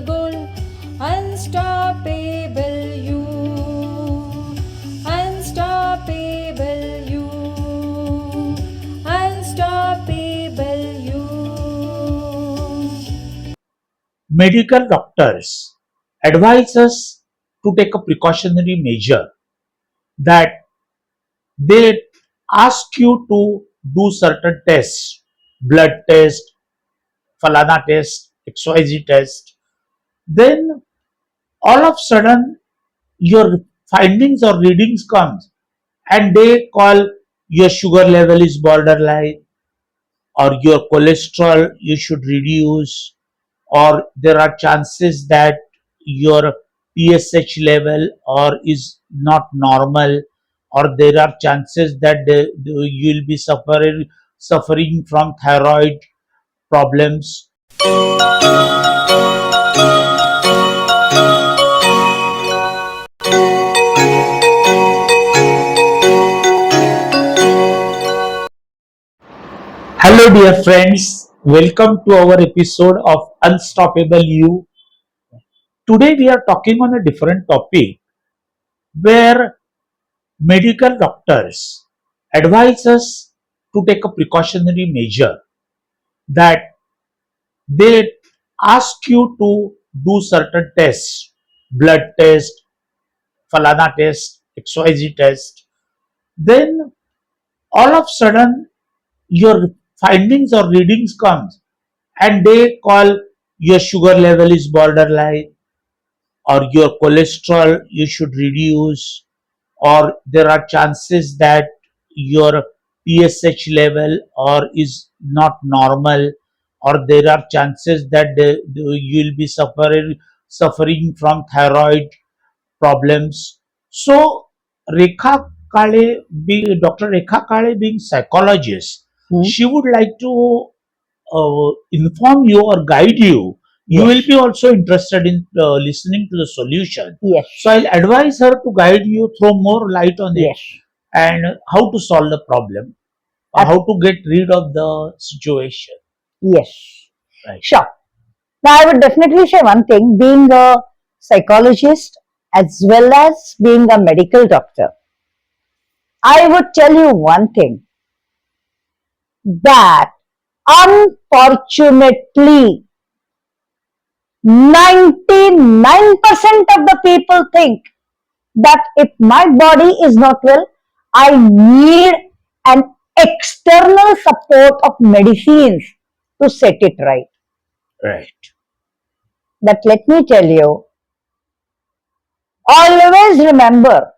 unstoppable, unstoppable you, unstoppable you, unstoppable you. Medical doctors advise us to take a precautionary measure that they ask you to do certain tests, blood test, falana test, XYZ test. Then all of a sudden your findings or readings comes and they call your sugar level is borderline or your cholesterol you should reduce or there are chances that your PSH level or is not normal or there are chances that you will be suffering from thyroid problems. Hello dear friends, welcome to our episode of Unstoppable You. Today we are talking on a different topic where medical doctors advise us to take a precautionary measure that they ask you to do certain tests, blood test, falana test, XYZ test. Then all of a sudden your findings or readings comes and they call your sugar level is borderline or your cholesterol you should reduce or there are chances that your PSH level or is not normal or there are chances that you will be suffering from thyroid problems. So Dr. Rekha Kale being psychologist, she would like to inform you or guide you. You will Yes, be also interested in listening to the solution. yes, So I'll advise her to guide you, throw more light on it, yes, and how to solve the problem, or ab- how to get rid of the situation. yes. Right. Sure. Now, I would definitely say one thing being a psychologist as well as being a medical doctor, I would tell you one thing that unfortunately 99% of the people think that if my body is not well, I need an external support of medicines to set it right. Right. But let me tell you, always remember,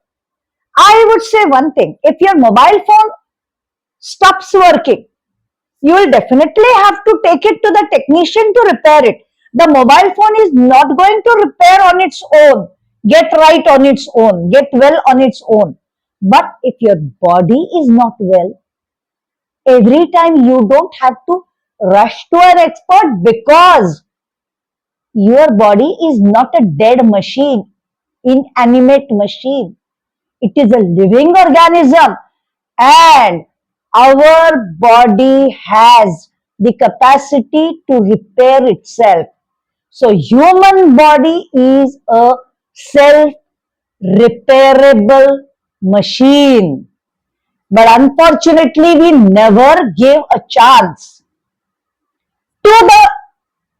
I would say one thing if your mobile phone stops working, you will definitely have to take it to the technician to repair it. The mobile phone is not going to repair on its own, get right on its own, get well on its own. But if your body is not well, every time you don't have to rush to an expert because your body is not a dead machine, inanimate machine. It is a living organism and our body has the capacity to repair itself. So human body is a self repairable machine. But unfortunately, we never give a chance to the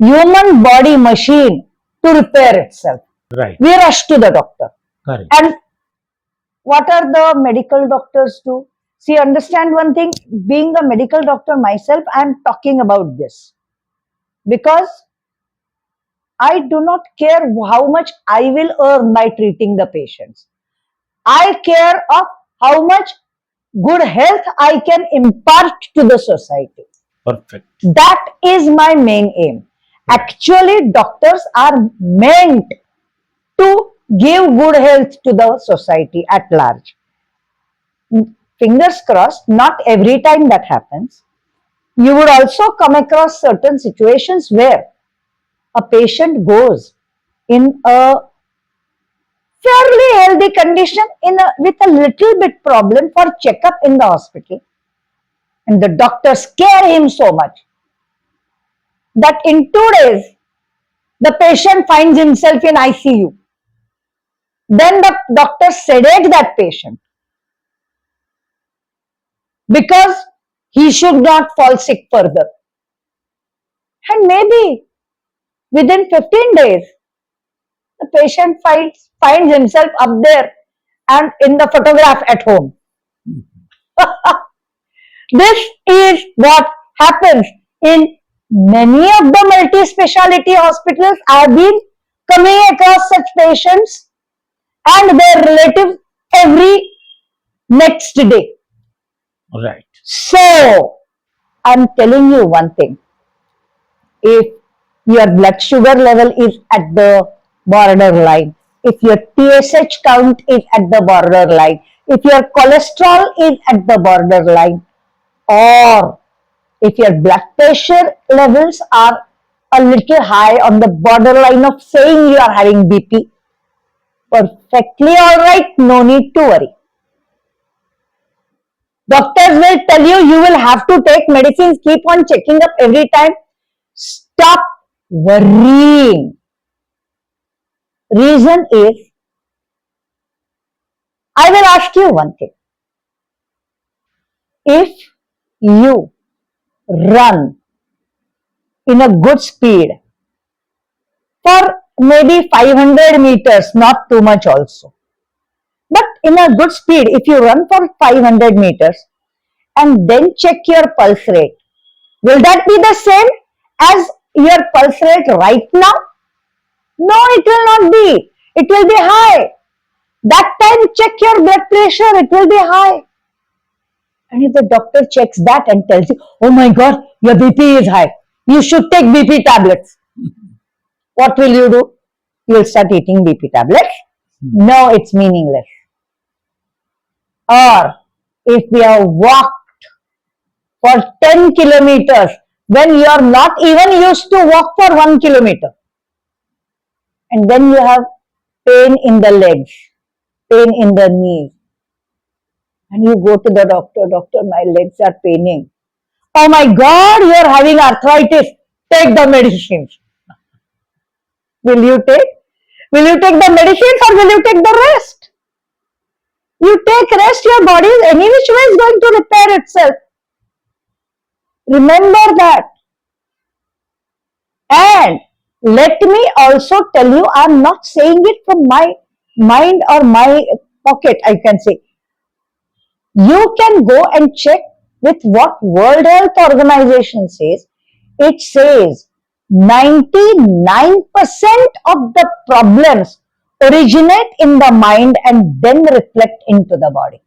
human body machine to repair itself. Right. We rush to the doctor. Correct. And what are the medical doctors do? See, understand one thing, being a medical doctor myself, I'm talking about this because I do not care how much I will earn by treating the patients. I care of how much good health I can impart to the society. Perfect. That is my main aim. Actually, doctors are meant to give good health to the society at large. Fingers crossed, not every time that happens. You would also come across certain situations where a patient goes in a fairly healthy condition with a little bit problem for checkup in the hospital, and the doctors scare him so much that in 2 days The patient finds himself in ICU. Then the doctor sedate that patient because he should not fall sick further. And maybe within 15 days, the patient finds himself up there and in the photograph at home. This is what happens in many of the multi-speciality hospitals. I have been coming across such patients and their relatives every next day. Right. So, I'm telling you one thing. If your blood sugar level is at the borderline, if your TSH count is at the borderline, if your cholesterol is at the borderline, or if your blood pressure levels are a little high on the borderline of saying you are having BP, perfectly all right, no need to worry. Doctors will tell you will have to take medicines, keep on checking up every time. Stop worrying. Reason is, I will ask you one thing. If you run in a good speed for maybe 500 meters, not too much also, but in a good speed, if you run for 500 meters and then check your pulse rate, will that be the same as your pulse rate right now? No, it will not be. It will be high. That time check your blood pressure, it will be high. And if the doctor checks that and tells you, oh my God, your BP is high, you should take BP tablets. What will you do? You will start eating BP tablets? No, it's meaningless. Or if we have walked for 10 kilometers when you are not even used to walk for 1 kilometer, and then you have pain in the legs, pain in the knees, and you go to the doctor, my legs are paining. Oh my God, you are having arthritis, take the medicines. Will you take? Will you take the medicines or will you take the rest? You take rest, your body is any which way is going to repair itself. Remember that. And let me also tell you, I am not saying it from my mind or my pocket, I can say. You can go and check with what World Health Organization says. It says 99% of the problems originate in the mind and then reflect into the body.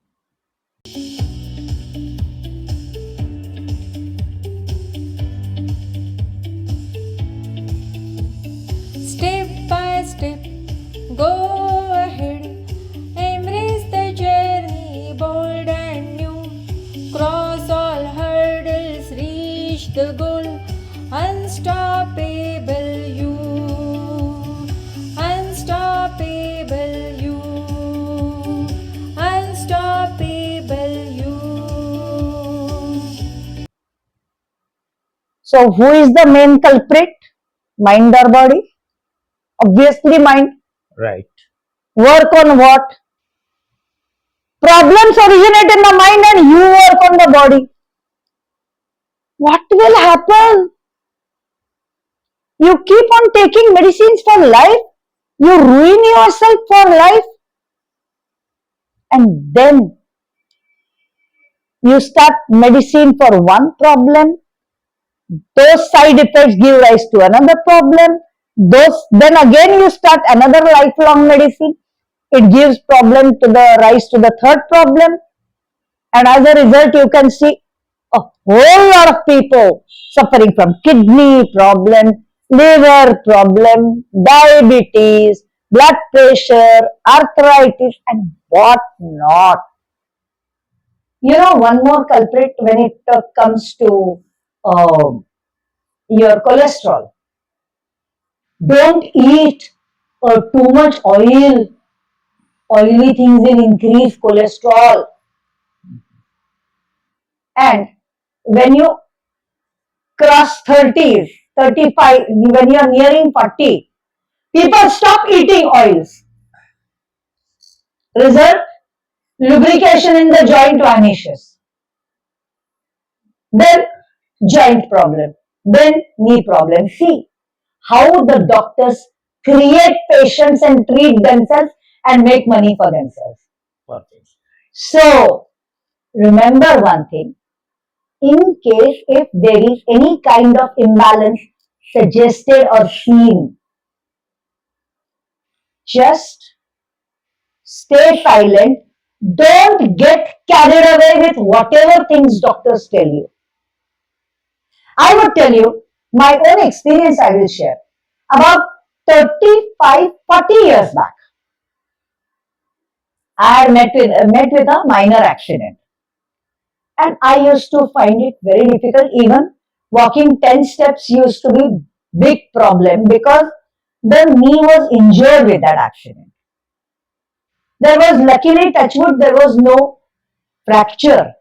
Step by step, go ahead. Embrace the journey, bold and new. Cross all hurdles, reach the goal. Unstoppable you. Unstoppable you. Unstoppable you. So, who is the main culprit? Mind or body? Obviously, mind. Right. Work on what? Problems originate in the mind and you work on the body. What will happen? You keep on taking medicines for life, you ruin yourself for life, and then you start medicine for one problem. Those side effects give rise to another problem. Then again you start another lifelong medicine. It gives problem to the rise to the third problem. And as a result, you can see a whole lot of people suffering from kidney problem, liver problem, diabetes, blood pressure, arthritis, and what not. You know, one more culprit when it comes to your cholesterol. Don't eat too much oil. Oily things will increase cholesterol. And when you cross 30s, 35, when you're nearing 40, people stop eating oils. Result, lubrication in the joint vanishes. Then joint problem, then knee problem. See how the doctors create patients and treat themselves and make money for themselves. Perfect. So remember one thing, in case if there is any kind of imbalance suggested or seen, just stay silent. Don't get carried away with whatever things doctors tell you. I would tell you my own experience I will share. About 35, 40 years back, I had met with a minor accident. And I used to find it very difficult. Even walking 10 steps used to be big problem because the knee was injured with that accident. There was luckily, touch wood, there was no fracture,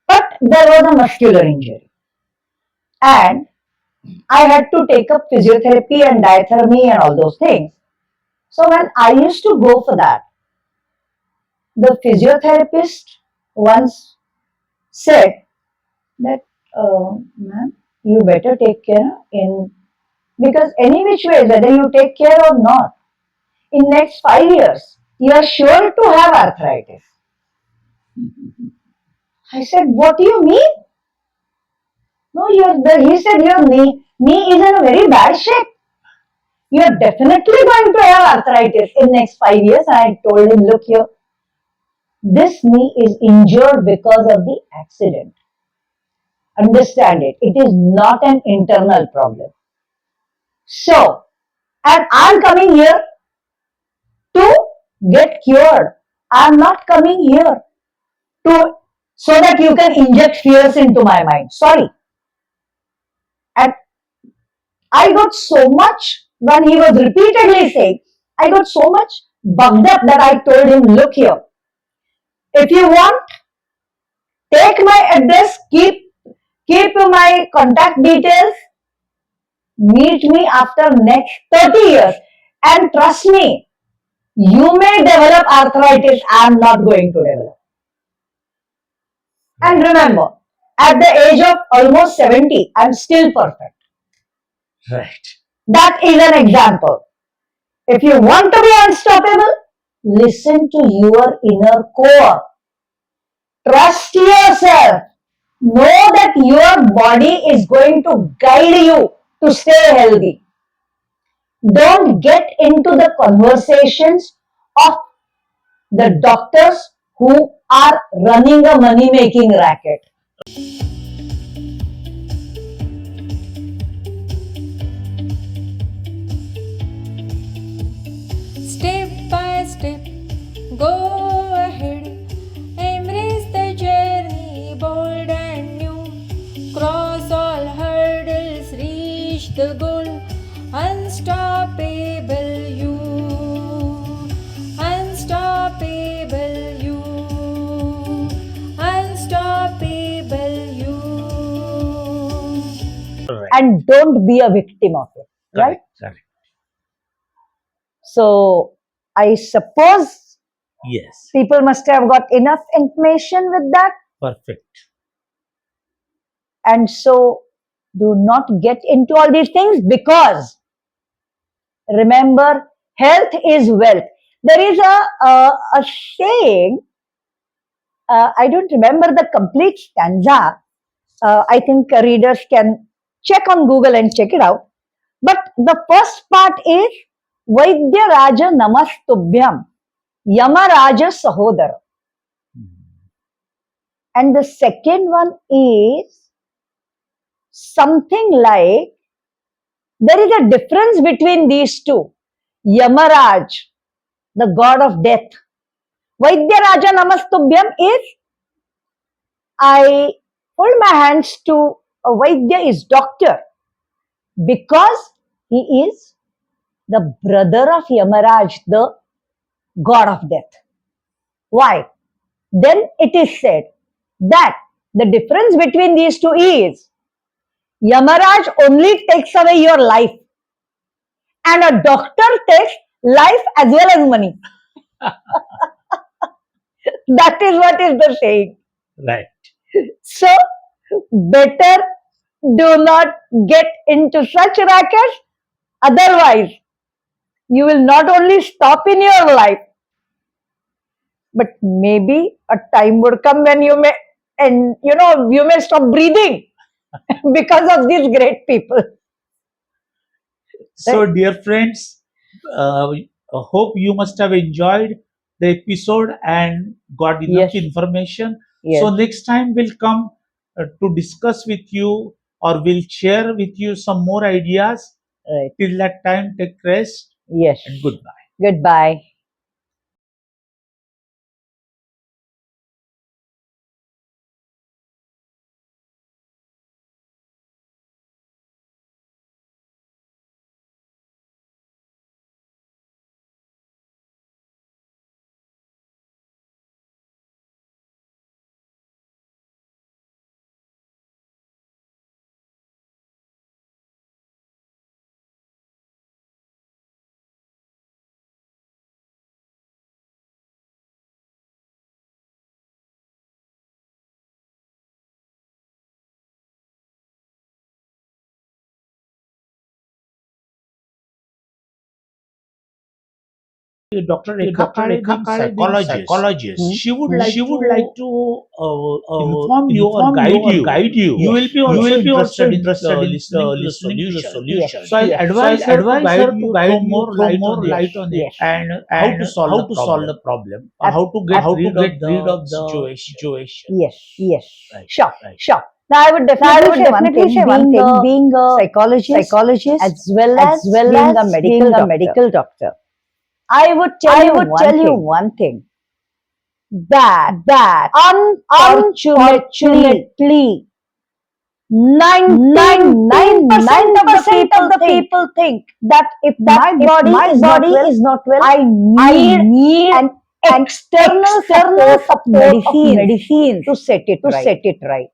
but there was a muscular injury. And I had to take up physiotherapy and diathermy and all those things. So when I used to go for that, the physiotherapist once said that, ma'am, you better take care in, because any which way, whether you take care or not, in next 5 years, you are sure to have arthritis. I said, what do you mean? No, he said your knee is in a very bad shape. You are definitely going to have arthritis in next 5 years. And I told him, look here, this knee is injured because of the accident. Understand it. It is not an internal problem. So, and I'm coming here to get cured. I'm not coming here to so that you can inject fears into my mind. Sorry. And I got so much when he was repeatedly saying, I got so much bugged up that I told him, look here, if you want, take my address, keep my contact details, meet me after next 30 years. And trust me, you may develop arthritis, I am not going to develop. And remember, at the age of almost 70, I am still perfect. Right. That is an example. If you want to be unstoppable, listen to your inner core. Trust yourself. Know that your body is going to guide you to stay healthy. Don't get into the conversations of the doctors who are running a money making racket. Step by step, go ahead. Embrace the journey, bold and new. Cross all hurdles, reach the goal. Unstoppable you. Unstoppable you. Unstoppable you. Right. And don't be a victim of it. Right? Correct. Correct. So I suppose Yes. people must have got enough information with that. Perfect. And so do not get into all these things, because remember, health is wealth. There is a saying, I don't remember the complete stanza. I think readers can check on Google and check it out. But the first part is Vaidya Raja Namastubhyam, Yama Raja Sahodara. And the second one is something like, there is a difference between these two. Yamaraj, the god of death. Vaidya Raja Namastubhyam is, I hold my hands to Vaidya is doctor, because he is the brother of Yamaraj, the god of death. Why? Then it is said that the difference between these two is, Yamaraj only takes away your life, and a doctor takes life as well as money. That is what is the saying. Right. So, better do not get into such rackets. Otherwise, you will not only stop in your life, but maybe a time would come when you may, and you may stop breathing because of these great people. So, Right? dear friends, I hope you must have enjoyed the episode and got enough Yes. information. Yes. So, next time we'll come to discuss with you or we'll share with you some more ideas. Right. Till that time, take rest Yes. and goodbye. Goodbye. Dr. Rekha Kale being psychologist, Hmm? she would Hmm? like to inform you or guide you. You will be also interested in listening to the solution. Yes. So I'll Yes. advise her to guide you, throw more light on it, Yes. and how to solve the problem, or how to get rid of the situation. Yes. Yes. Right. Sure. Right. Sure. Now, I would definitely say one thing, being a psychologist as well as being a medical doctor. I would tell you one thing, that unfortunately 99% of the people think that if my body is not well, I need an external support of medicine to set it right.